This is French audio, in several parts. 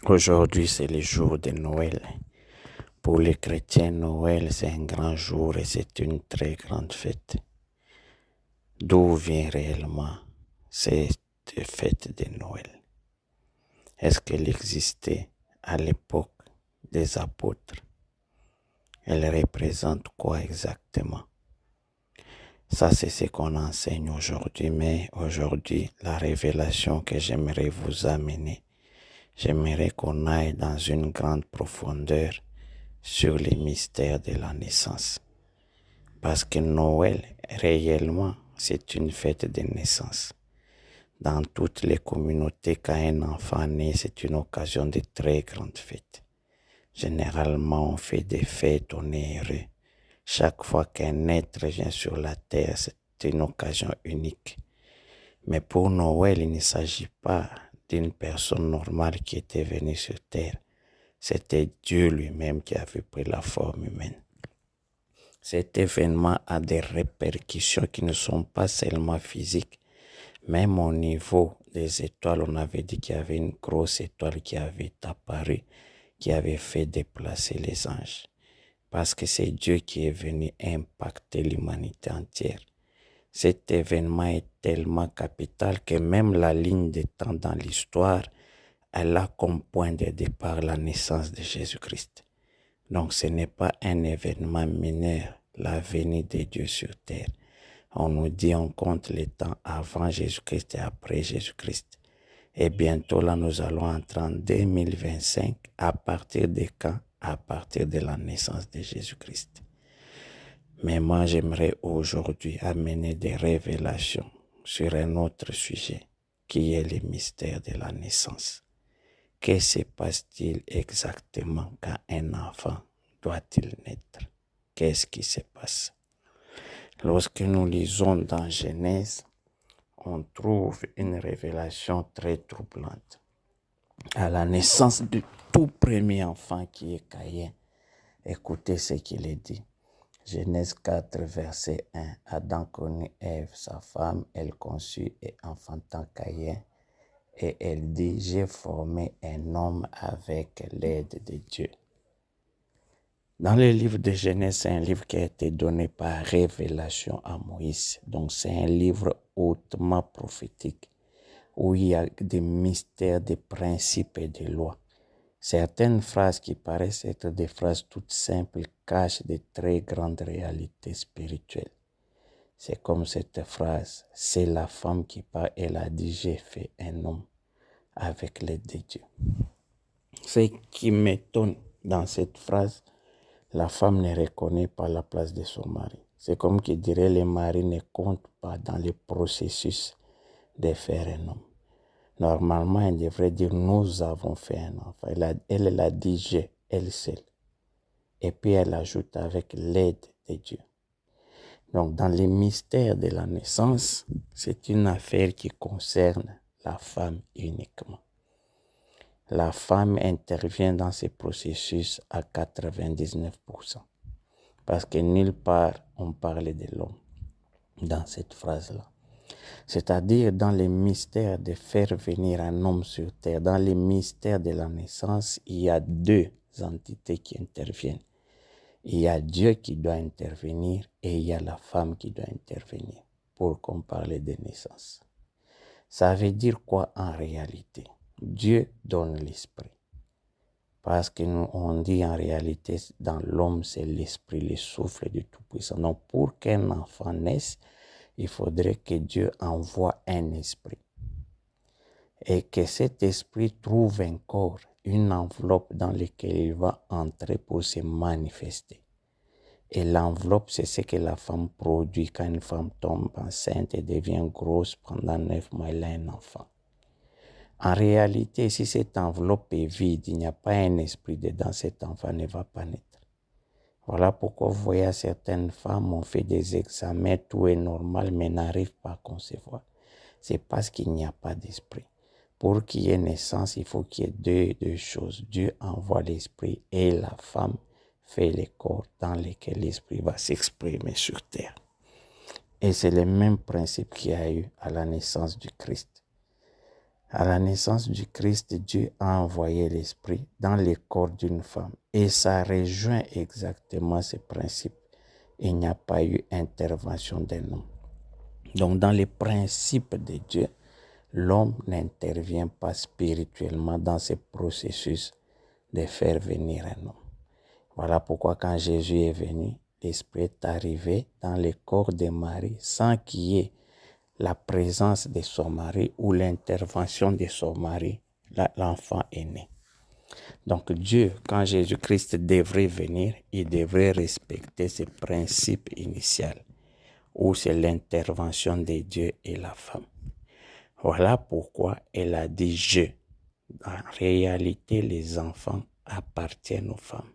Aujourd'hui, c'est le jour de Noël. Pour les chrétiens, Noël, c'est un grand jour et c'est une très grande fête. D'où vient réellement cette fête de Noël? Est-ce qu'elle existait à l'époque des apôtres? Elle représente quoi exactement? Ça, c'est ce qu'on enseigne aujourd'hui, mais aujourd'hui, la révélation que j'aimerais vous amener, j'aimerais qu'on aille dans une grande profondeur sur les mystères de la naissance. Parce que Noël, réellement, c'est une fête de naissance. Dans toutes les communautés, quand un enfant naît, c'est une occasion de très grande fête. Généralement, on fait des fêtes, on est heureux. Chaque fois qu'un être vient sur la terre, c'est une occasion unique. Mais pour Noël, il ne s'agit pas d'une personne normale qui était venue sur terre. C'était Dieu lui-même qui avait pris la forme humaine. Cet événement a des répercussions qui ne sont pas seulement physiques. Même au niveau des étoiles, on avait dit qu'il y avait une grosse étoile qui avait apparu, qui avait fait déplacer les anges. Parce que c'est Dieu qui est venu impacter l'humanité entière. Cet événement est tellement capital que même la ligne de temps dans l'histoire, elle a comme point de départ la naissance de Jésus-Christ. Donc ce n'est pas un événement mineur, la venue de Dieu sur terre. On nous dit on compte les temps avant Jésus-Christ et après Jésus-Christ. Et bientôt là nous allons entrer en 2025 à partir de quand? À partir de la naissance de Jésus-Christ. Mais moi j'aimerais aujourd'hui amener des révélations sur un autre sujet qui est le mystère de la naissance. Que se passe-t-il exactement quand un enfant doit-il naître? Qu'est-ce qui se passe? Lorsque nous lisons dans Genèse, on trouve une révélation très troublante. À la naissance du tout premier enfant qui est Caïn, écoutez ce qu'il est dit. Genèse 4, verset 1. Adam connut Ève, sa femme, elle conçut et enfanta Caïn. Et elle dit, j'ai formé un homme avec l'aide de Dieu. Dans le livre de Genèse, c'est un livre qui a été donné par révélation à Moïse. Donc c'est un livre hautement prophétique où il y a des mystères, des principes et des lois. Certaines phrases qui paraissent être des phrases toutes simples cachent de très grandes réalités spirituelles. C'est comme cette phrase, c'est la femme qui parle, elle a dit, j'ai fait un homme avec l'aide de Dieu. Ce qui m'étonne dans cette phrase, la femme ne reconnaît pas la place de son mari. C'est comme qui dirait les maris ne comptent pas dans le processus de faire un homme. Normalement, elle devrait dire nous avons fait un enfant. Elle a dit j'ai, elle seule. Et puis elle ajoute avec l'aide de Dieu. Donc dans les mystères de la naissance, c'est une affaire qui concerne la femme uniquement. La femme intervient dans ce processus à 99%. Parce que nulle part on parle de l'homme dans cette phrase-là. C'est-à-dire dans les mystères de faire venir un homme sur terre, dans les mystères de la naissance, il y a deux entités qui interviennent. Il y a Dieu qui doit intervenir et il y a la femme qui doit intervenir pour qu'on parle de naissance. Ça veut dire quoi en réalité? Dieu donne l'esprit. Parce que nous, on dit en réalité, dans l'homme, c'est l'esprit, le souffle du Tout-Puissant. Donc, pour qu'un enfant naisse, il faudrait que Dieu envoie un esprit. Et que cet esprit trouve un corps, une enveloppe dans laquelle il va entrer pour se manifester. Et l'enveloppe, c'est ce que la femme produit quand une femme tombe enceinte et devient grosse pendant 9 mois, elle a un enfant. En réalité, si cette enveloppe est vide, il n'y a pas un esprit dedans, cet enfant ne va pas naître. Voilà pourquoi vous voyez certaines femmes ont fait des examens, tout est normal, mais n'arrivent pas à concevoir. C'est parce qu'il n'y a pas d'esprit. Pour qu'il y ait naissance, il faut qu'il y ait deux choses. Dieu envoie l'esprit et la femme fait le corps dans lequel l'esprit va s'exprimer sur terre. Et c'est le même principe qu'il y a eu à la naissance du Christ. À la naissance du Christ, Dieu a envoyé l'Esprit dans le corps d'une femme et ça rejoint exactement ce principe. Il n'y a pas eu intervention d'un homme. Donc dans les principes de Dieu, l'homme n'intervient pas spirituellement dans ce processus de faire venir un homme. Voilà pourquoi quand Jésus est venu, l'Esprit est arrivé dans le corps de Marie sans qu'il y ait la présence de son mari ou l'intervention de son mari. Là, l'enfant est né. Donc Dieu, quand Jésus-Christ devrait venir, il devrait respecter ce principe initial où c'est l'intervention de Dieu et la femme. Voilà pourquoi elle a dit je. En réalité, les enfants appartiennent aux femmes.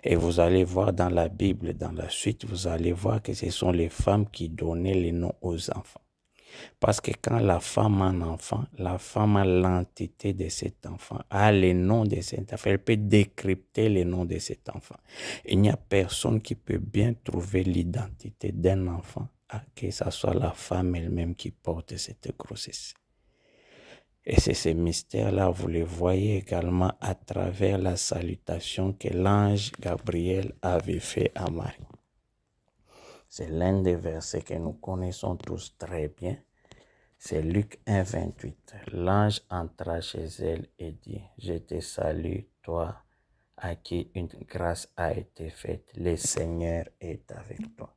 Et vous allez voir dans la Bible, dans la suite, vous allez voir que ce sont les femmes qui donnaient les noms aux enfants. Parce que quand la femme a un enfant, la femme a l'entité de cet enfant, a les noms de cet enfant. Elle peut décrypter les noms de cet enfant. Il n'y a personne qui peut bien trouver l'identité d'un enfant, que ce soit la femme elle-même qui porte cette grossesse. Et c'est ce mystère-là, vous le voyez également à travers la salutation que l'ange Gabriel avait fait à Marie. C'est l'un des versets que nous connaissons tous très bien. C'est Luc 1, 28. L'ange entra chez elle et dit, « Je te salue, toi, à qui une grâce a été faite. Le Seigneur est avec toi. »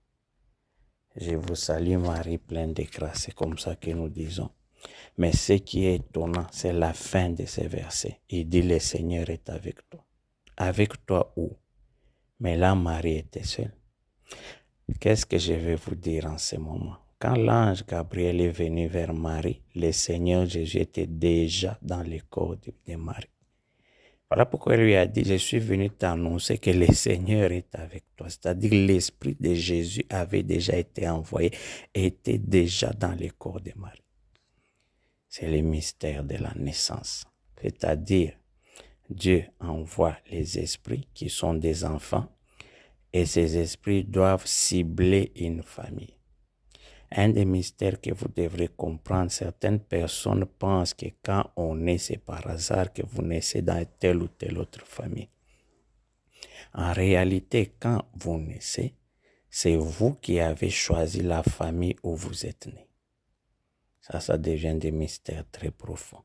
Je vous salue Marie, pleine de grâce. C'est comme ça que nous disons. Mais ce qui est étonnant, c'est la fin de ces versets. Il dit, « Le Seigneur est avec toi. » Avec toi où? Mais là, Marie était seule. Qu'est-ce que je vais vous dire en ce moment? Quand l'ange Gabriel est venu vers Marie, le Seigneur Jésus était déjà dans le corps de Marie. Voilà pourquoi il lui a dit, je suis venu t'annoncer que le Seigneur est avec toi. C'est-à-dire que l'Esprit de Jésus avait déjà été envoyé et était déjà dans le corps de Marie. C'est le mystère de la naissance. C'est-à-dire, Dieu envoie les esprits qui sont des enfants et ces esprits doivent cibler une famille. Un des mystères que vous devrez comprendre, certaines personnes pensent que quand on naît, c'est par hasard que vous naissez dans telle ou telle autre famille. En réalité, quand vous naissez, c'est vous qui avez choisi la famille où vous êtes né. Ça devient des mystères très profonds.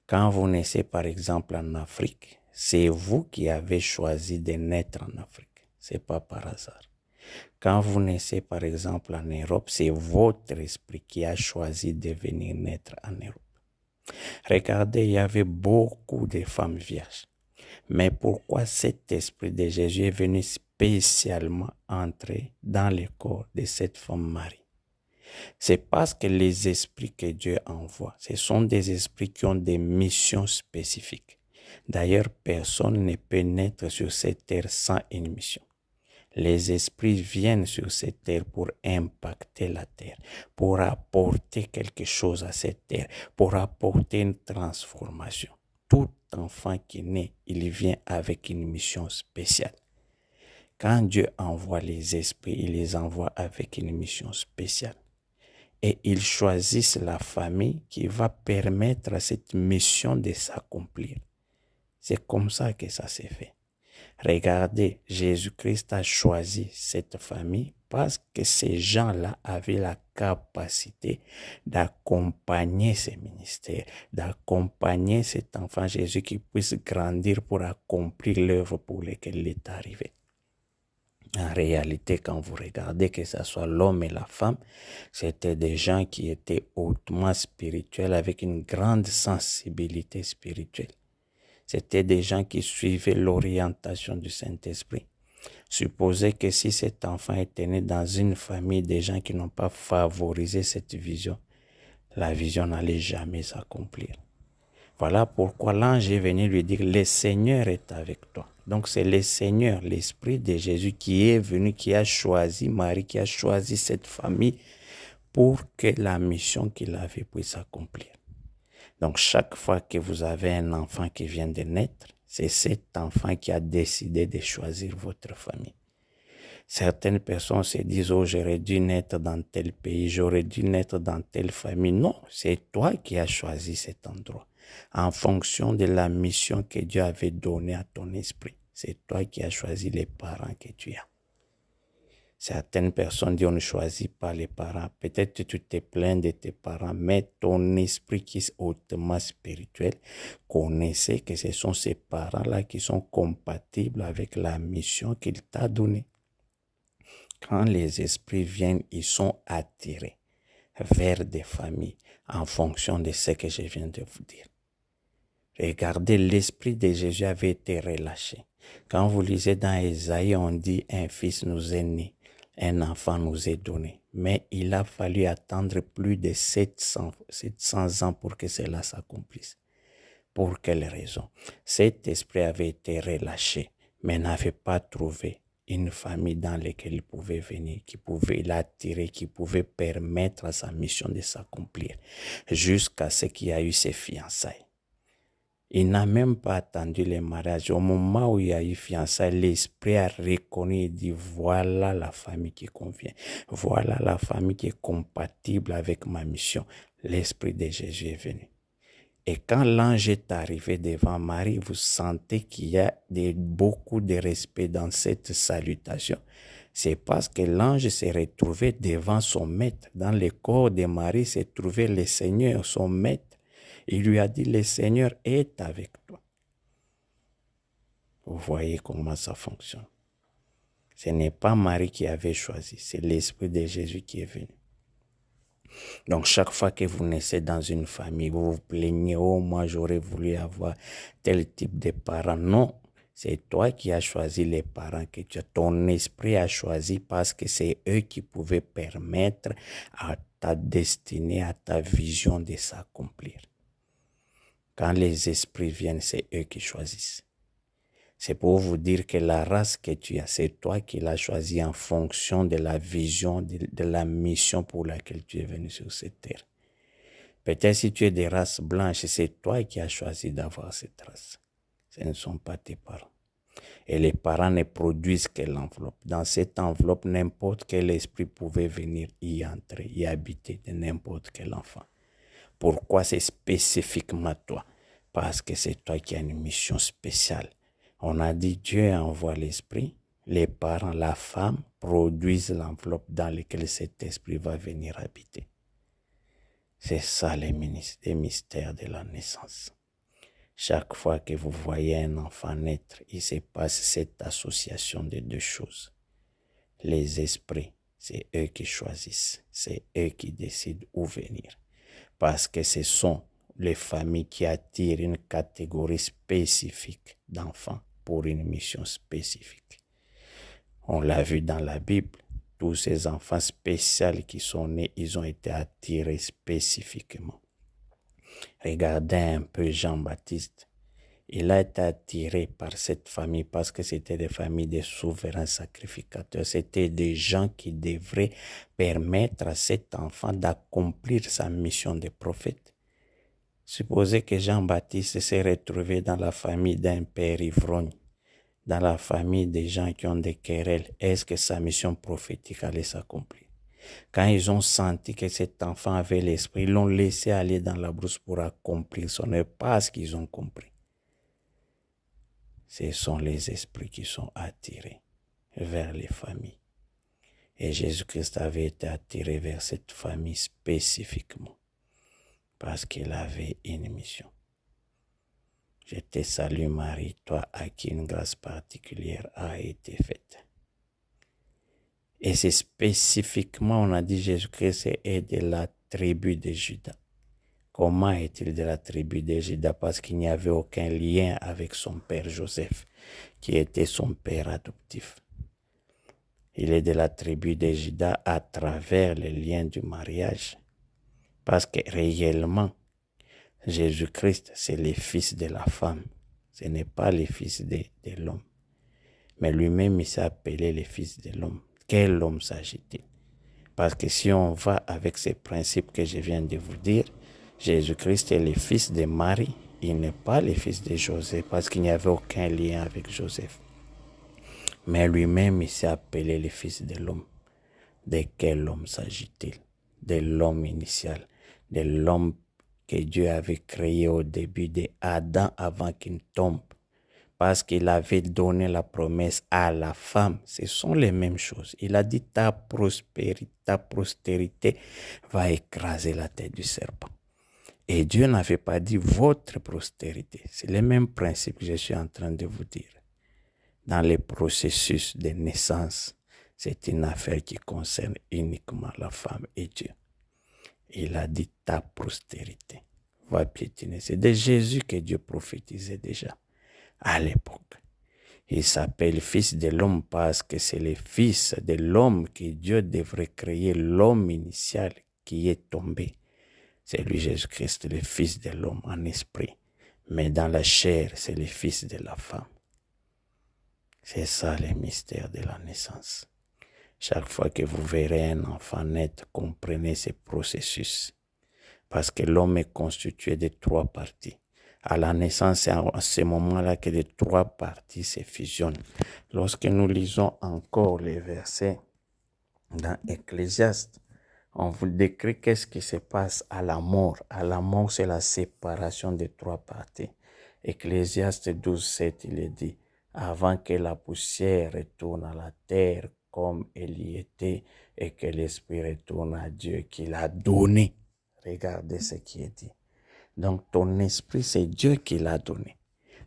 Quand vous naissez par exemple en Afrique, c'est vous qui avez choisi de naître en Afrique. C'est pas par hasard. Quand vous naissez par exemple en Europe, c'est votre esprit qui a choisi de venir naître en Europe. Regardez, il y avait beaucoup de femmes vierges. Mais pourquoi cet esprit de Jésus est venu spécialement entrer dans le corps de cette femme Marie? C'est parce que les esprits que Dieu envoie, ce sont des esprits qui ont des missions spécifiques. D'ailleurs, personne ne peut naître sur cette terre sans une mission. Les esprits viennent sur cette terre pour impacter la terre, pour apporter quelque chose à cette terre, pour apporter une transformation. Tout enfant qui naît, il vient avec une mission spéciale. Quand Dieu envoie les esprits, il les envoie avec une mission spéciale. Et ils choisissent la famille qui va permettre à cette mission de s'accomplir. C'est comme ça que ça s'est fait. Regardez, Jésus-Christ a choisi cette famille parce que ces gens-là avaient la capacité d'accompagner ce ministère, d'accompagner cet enfant Jésus qui puisse grandir pour accomplir l'œuvre pour laquelle il est arrivé. En réalité, quand vous regardez que ce soit l'homme et la femme, c'était des gens qui étaient hautement spirituels avec une grande sensibilité spirituelle. C'était des gens qui suivaient l'orientation du Saint-Esprit. Supposez que si cet enfant était né dans une famille de gens qui n'ont pas favorisé cette vision, la vision n'allait jamais s'accomplir. Voilà pourquoi l'ange est venu lui dire, le Seigneur est avec toi. Donc c'est le Seigneur, l'Esprit de Jésus qui est venu, qui a choisi Marie, qui a choisi cette famille pour que la mission qu'il avait puisse s'accomplir. Donc chaque fois que vous avez un enfant qui vient de naître, c'est cet enfant qui a décidé de choisir votre famille. Certaines personnes se disent, oh, j'aurais dû naître dans tel pays, j'aurais dû naître dans telle famille. Non, c'est toi qui as choisi cet endroit en fonction de la mission que Dieu avait donnée à ton esprit. C'est toi qui as choisi les parents que tu as. Certaines personnes disent on ne choisit pas les parents. Peut-être que tu te plains de tes parents, mais ton esprit qui est hautement spirituel connaissait que ce sont ces parents-là qui sont compatibles avec la mission qu'il t'a donnée. Quand les esprits viennent, ils sont attirés vers des familles en fonction de ce que je viens de vous dire. Regardez, l'esprit de Jésus avait été relâché. Quand vous lisez dans Ésaïe, on dit un fils nous est né, un enfant nous est donné. Mais il a fallu attendre plus de 700 ans pour que cela s'accomplisse. Pour quelle raison? Cet esprit avait été relâché, mais n'avait pas trouvé une famille dans laquelle il pouvait venir, qui pouvait l'attirer, qui pouvait permettre à sa mission de s'accomplir, jusqu'à ce qu'il y a eu ses fiançailles. Il n'a même pas attendu le mariage. Au moment où il y a eu fiançailles, l'esprit a reconnu et dit, voilà la famille qui convient. Voilà la famille qui est compatible avec ma mission. L'esprit de Jésus est venu. Et quand l'ange est arrivé devant Marie, vous sentez qu'il y a beaucoup de respect dans cette salutation. C'est parce que l'ange s'est retrouvé devant son maître. Dans le corps de Marie s'est trouvé le Seigneur, son maître. Il lui a dit, le Seigneur est avec toi. Vous voyez comment ça fonctionne. Ce n'est pas Marie qui avait choisi, c'est l'Esprit de Jésus qui est venu. Donc, chaque fois que vous naissez dans une famille, vous vous plaignez, oh, moi j'aurais voulu avoir tel type de parents. Non, c'est toi qui as choisi les parents que tu as. Ton esprit a choisi parce que c'est eux qui pouvaient permettre à ta destinée, à ta vision de s'accomplir. Quand les esprits viennent, c'est eux qui choisissent. C'est pour vous dire que la race que tu as, c'est toi qui l'as choisie en fonction de la vision, de la mission pour laquelle tu es venu sur cette terre. Peut-être si tu es de race blanche, c'est toi qui as choisi d'avoir cette race. Ce ne sont pas tes parents. Et les parents ne produisent que l'enveloppe. Dans cette enveloppe, n'importe quel esprit pouvait venir y entrer, y habiter de n'importe quel enfant. Pourquoi c'est spécifiquement toi? Parce que c'est toi qui as une mission spéciale. On a dit Dieu envoie l'esprit, les parents, la femme produisent l'enveloppe dans laquelle cet esprit va venir habiter. C'est ça les mystères de la naissance. Chaque fois que vous voyez un enfant naître, il se passe cette association de deux choses. Les esprits, c'est eux qui choisissent, c'est eux qui décident où venir. Parce que ce sont les familles qui attirent une catégorie spécifique d'enfants pour une mission spécifique. On l'a vu dans la Bible, tous ces enfants spéciaux qui sont nés, ils ont été attirés spécifiquement. Regardez un peu Jean-Baptiste. Il a été attiré par cette famille parce que c'était des familles de souverains sacrificateurs. C'était des gens qui devraient permettre à cet enfant d'accomplir sa mission de prophète. Supposez que Jean-Baptiste s'est retrouvé dans la famille d'un père ivrogne, dans la famille des gens qui ont des querelles. Est-ce que sa mission prophétique allait s'accomplir? Quand ils ont senti que cet enfant avait l'esprit, ils l'ont laissé aller dans la brousse pour accomplir son œuvre, parce qu'ils ont compris. Ce sont les esprits qui sont attirés vers les familles. Et Jésus-Christ avait été attiré vers cette famille spécifiquement parce qu'il avait une mission. Je te salue Marie, toi à qui une grâce particulière a été faite. Et c'est spécifiquement, on a dit Jésus-Christ est de la tribu de Juda. Comment est-il de la tribu de Juda? Parce qu'il n'y avait aucun lien avec son père Joseph, qui était son père adoptif. Il est de la tribu de Juda à travers le lien du mariage. Parce que réellement, Jésus-Christ, c'est le fils de la femme. Ce n'est pas le fils de l'homme. Mais lui-même, il s'est appelé le fils de l'homme. Quel homme s'agit-il? Parce que si on va avec ces principes que je viens de vous dire, Jésus-Christ est le fils de Marie. Il n'est pas le fils de Joseph parce qu'il n'y avait aucun lien avec Joseph. Mais lui-même, il s'est appelé le Fils de l'homme. De quel homme s'agit-il? De l'homme initial, de l'homme que Dieu avait créé au début de Adam avant qu'il tombe. Parce qu'il avait donné la promesse à la femme. Ce sont les mêmes choses. Il a dit ta postérité va écraser la tête du serpent. Et Dieu n'avait pas dit votre postérité. C'est le même principe que je suis en train de vous dire. Dans le processus de naissance, c'est une affaire qui concerne uniquement la femme et Dieu. Il a dit ta postérité va piétiner. C'est de Jésus que Dieu prophétisait déjà à l'époque. Il s'appelle Fils de l'homme parce que c'est le Fils de l'homme que Dieu devrait créer, l'homme initial qui est tombé. C'est lui Jésus-Christ, le Fils de l'homme en esprit. Mais dans la chair, c'est le Fils de la femme. C'est ça le mystère de la naissance. Chaque fois que vous verrez un enfant naître, comprenez ce processus. Parce que l'homme est constitué de 3 parties. À la naissance, c'est à ce moment-là que les 3 parties se fusionnent. Lorsque nous lisons encore les versets dans Ecclésiaste, on vous décrit qu'est-ce qui se passe à la mort. À la mort, c'est la séparation des 3 parties. Ecclésiaste 12, 7, il est dit, avant que la poussière retourne à la terre comme elle y était et que l'esprit retourne à Dieu qui l'a donné. Regardez ce qui est dit. Donc ton esprit, c'est Dieu qui l'a donné.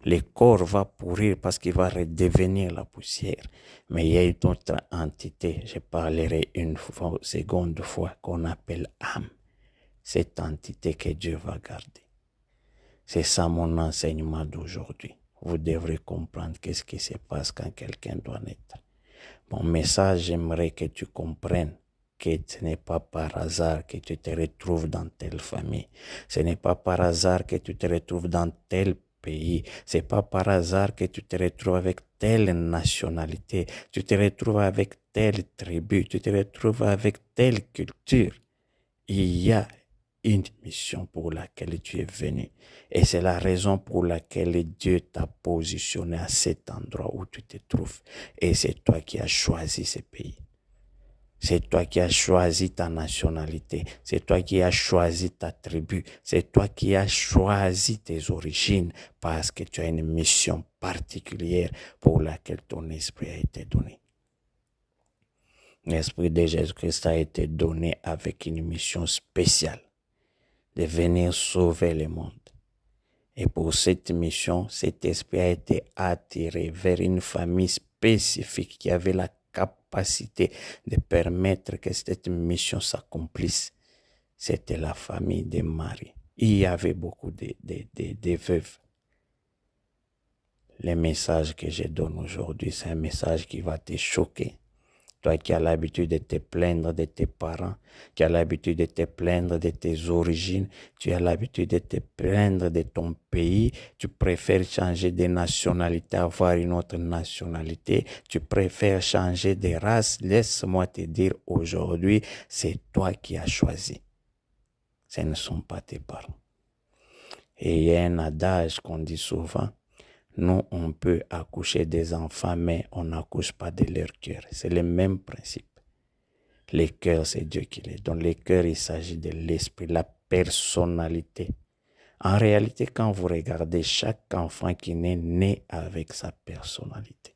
Le corps va pourrir parce qu'il va redevenir la poussière. Mais il y a une autre entité, je parlerai une seconde fois, qu'on appelle âme. Cette entité que Dieu va garder. C'est ça mon enseignement d'aujourd'hui. Vous devrez comprendre qu'est-ce qui se passe quand quelqu'un doit naître. Mon message, j'aimerais que tu comprennes que ce n'est pas par hasard que tu te retrouves dans telle famille. Ce n'est pas par hasard que tu te retrouves dans tel pays. Ce n'est pas par hasard que tu te retrouves avec telle nationalité. Tu te retrouves avec telle tribu. Tu te retrouves avec telle culture. Il y a une mission pour laquelle tu es venu. Et c'est la raison pour laquelle Dieu t'a positionné à cet endroit où tu te trouves. Et c'est toi qui as choisi ce pays. C'est toi qui as choisi ta nationalité. C'est toi qui as choisi ta tribu. C'est toi qui as choisi tes origines parce que tu as une mission particulière pour laquelle ton esprit a été donné. L'esprit de Jésus-Christ a été donné avec une mission spéciale de venir sauver le monde. Et pour cette mission, cet esprit a été attiré vers une famille spécifique qui avait la capacité de permettre que cette mission s'accomplisse. C'était la famille de Marie. Il y avait beaucoup de veuves. Le message que je donne aujourd'hui, c'est un message qui va te choquer. Toi qui as l'habitude de te plaindre de tes parents, qui as l'habitude de te plaindre de tes origines, tu as l'habitude de te plaindre de ton pays, tu préfères changer de nationalité, avoir une autre nationalité, tu préfères changer de race, laisse-moi te dire aujourd'hui, c'est toi qui as choisi. Ce ne sont pas tes parents. Et il y a un adage qu'on dit souvent, nous, on peut accoucher des enfants, mais on n'accouche pas de leur cœur. C'est le même principe. Les cœurs, c'est Dieu qui les donne. Les cœurs, il s'agit de l'esprit, la personnalité. En réalité, quand vous regardez chaque enfant qui naît avec sa personnalité,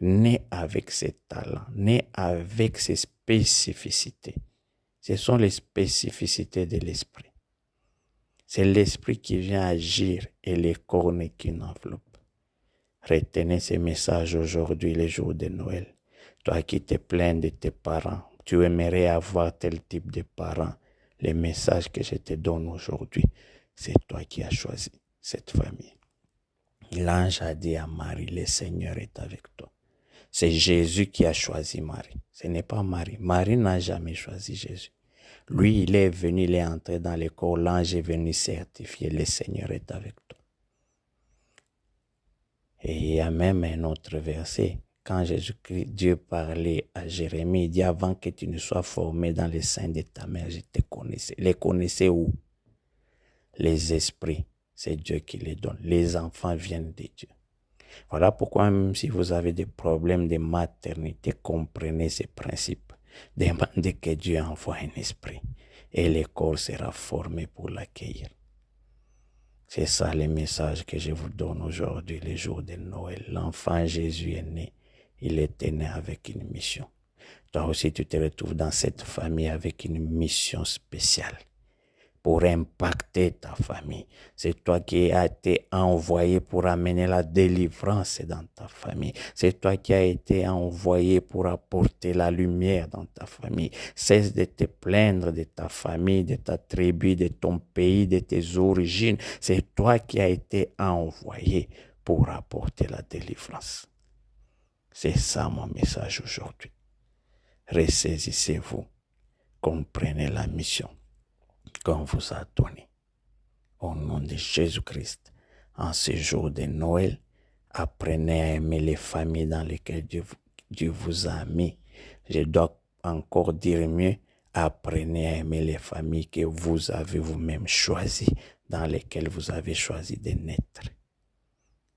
né avec ses talents, né avec ses spécificités. Ce sont les spécificités de l'esprit. C'est l'esprit qui vient agir et les cornes qui n'enveloppent. Retenez ces messages aujourd'hui, les jours de Noël. Toi qui te plains de tes parents, tu aimerais avoir tel type de parents. Les messages que je te donne aujourd'hui, c'est toi qui as choisi cette famille. L'ange a dit à Marie, le Seigneur est avec toi. C'est Jésus qui a choisi Marie. Ce n'est pas Marie. Marie n'a jamais choisi Jésus. Lui, il est venu, il est entré dans le corps. L'ange est venu certifier, le Seigneur est avec toi. Et il y a même un autre verset. Quand Jésus-Christ, Dieu parlait à Jérémie, il dit, avant que tu ne sois formé dans le sein de ta mère, je te connaissais. Les connaissais où? Les esprits, c'est Dieu qui les donne. Les enfants viennent de Dieu. Voilà pourquoi même si vous avez des problèmes de maternité, comprenez ces principes. Demandez que Dieu envoie un esprit et le corps sera formé pour l'accueillir. C'est ça le message que je vous donne aujourd'hui, le jour de Noël. L'enfant Jésus est né. Il était né avec une mission. Toi aussi, tu te retrouves dans cette famille avec une mission spéciale pour impacter ta famille. C'est toi qui as été envoyé pour amener la délivrance dans ta famille. C'est toi qui as été envoyé pour apporter la lumière dans ta famille. Cesse de te plaindre de ta famille, de ta tribu, de ton pays, de tes origines. C'est toi qui as été envoyé pour apporter la délivrance. C'est ça mon message aujourd'hui. Ressaisissez-vous. Comprenez la mission qu'on vous a donnée. Au nom de Jésus-Christ, en ce jour de Noël, apprenez à aimer les familles dans lesquelles Dieu vous a mis. Je dois encore dire mieux, apprenez à aimer les familles que vous avez vous-même choisies, dans lesquelles vous avez choisi de naître.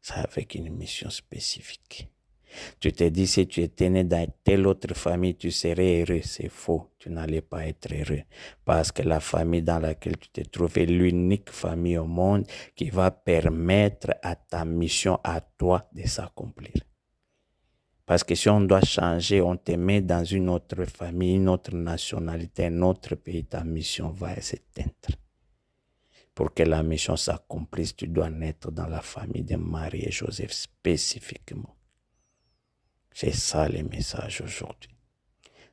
C'est avec une mission spécifique. Tu te dis, si tu étais né dans telle autre famille, tu serais heureux. C'est faux, tu n'allais pas être heureux. Parce que la famille dans laquelle tu te trouves est l'unique famille au monde qui va permettre à ta mission, à toi, de s'accomplir. Parce que si on doit changer, on te met dans une autre famille, une autre nationalité, un autre pays, ta mission va s'éteindre. Pour que la mission s'accomplisse, tu dois naître dans la famille de Marie et Joseph spécifiquement. C'est ça le message aujourd'hui.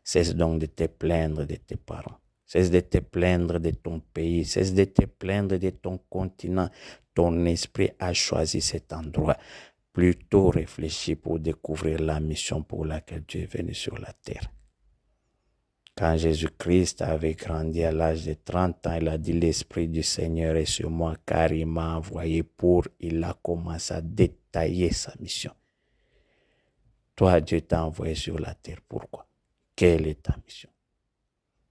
Cesse donc de te plaindre de tes parents. Cesse de te plaindre de ton pays. Cesse de te plaindre de ton continent. Ton esprit a choisi cet endroit. Plutôt réfléchis pour découvrir la mission pour laquelle tu es venu sur la terre. Quand Jésus-Christ avait grandi à l'âge de 30 ans, il a dit, l'Esprit du Seigneur est sur moi car il m'a envoyé il a commencé à détailler sa mission. Toi, Dieu t'a envoyé sur la terre. Pourquoi? Quelle est ta mission?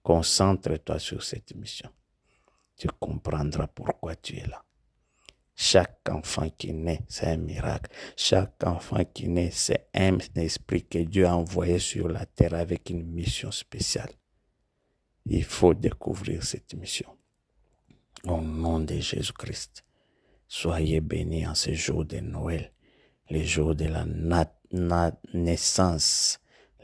Concentre-toi sur cette mission. Tu comprendras pourquoi tu es là. Chaque enfant qui naît, c'est un miracle. Chaque enfant qui naît, c'est un esprit que Dieu a envoyé sur la terre avec une mission spéciale. Il faut découvrir cette mission. Au nom de Jésus-Christ, soyez bénis en ce jour de Noël, le jour de la naissance.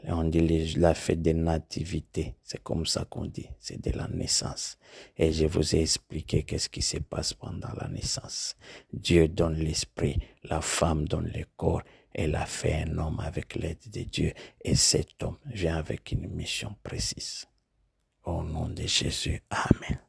On dit la fête de nativité, c'est comme ça qu'on dit, c'est de la naissance. Et je vous ai expliqué qu'est-ce qui se passe pendant la naissance. Dieu donne l'esprit, la femme donne le corps, elle a fait un homme avec l'aide de Dieu. Et cet homme vient avec une mission précise. Au nom de Jésus, Amen.